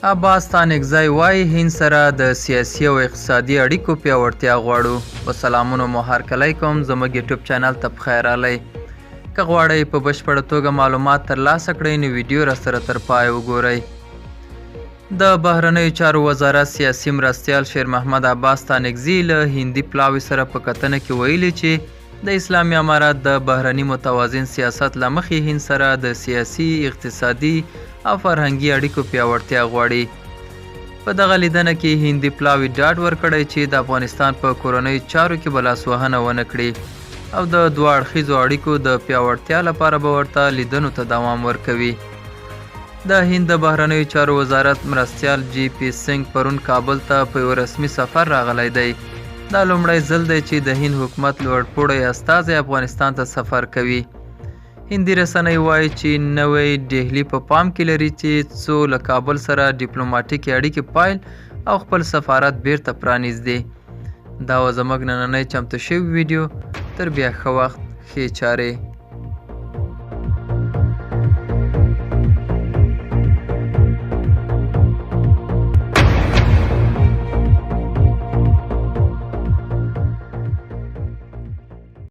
عباس ستانکزی وایي هند سره د سیاسي او اقتصادي اړیکو پیاوړتیا غواړو. وسلامونو مو هرکلی کوم، زموږ یوټیوب چینل ته پخیر راغلی. که غواړئ په بشپړه توګه معلومات ترلاسه کړئ نو ویډیو راسره تر پای وګورئ. د بهرنیو چارو وزارت سیاسي مرستیال شیر محمد عباس ستانکزي له هندي پلاوي سره په کتنه کې ویلي چې د اسلامي امارات د بهرني متوازن سیاست له مخې هند سره د سیاسي، اقتصادي او فرهنګي اړیکو پیاوړتیا غواړي. په دغه لیدنه کې هندي پلاوي ډاډ ورکړی چې د افغانستان په کورنیو چارو کې به لاسوهنه ونه کړي او د دوه اړخیزو اړیکو د پیاوړتیا لپاره به ورته لیدنو ته دوام ورکوي. د هند د بهرنیو چارو وزارت مرستیال جی پی سنګ پرون کابل ته په یو رسمي سفر راغلی دی. دا لومړی ځل دی چې د هند حکومت لوړپوړی استازی افغانستان ته سفر کوي. هندي رسنۍ وایي چې نوی ډهلي په پام کې لري چې څو له کابل سره ډیپلوماټیکې اړیکې پایل او خپل سفارت بیرته پرانیزدي. دا و زموږ نننۍ چمتو شوی ویډیو. تر بیا ښه وخت، ښې چارې.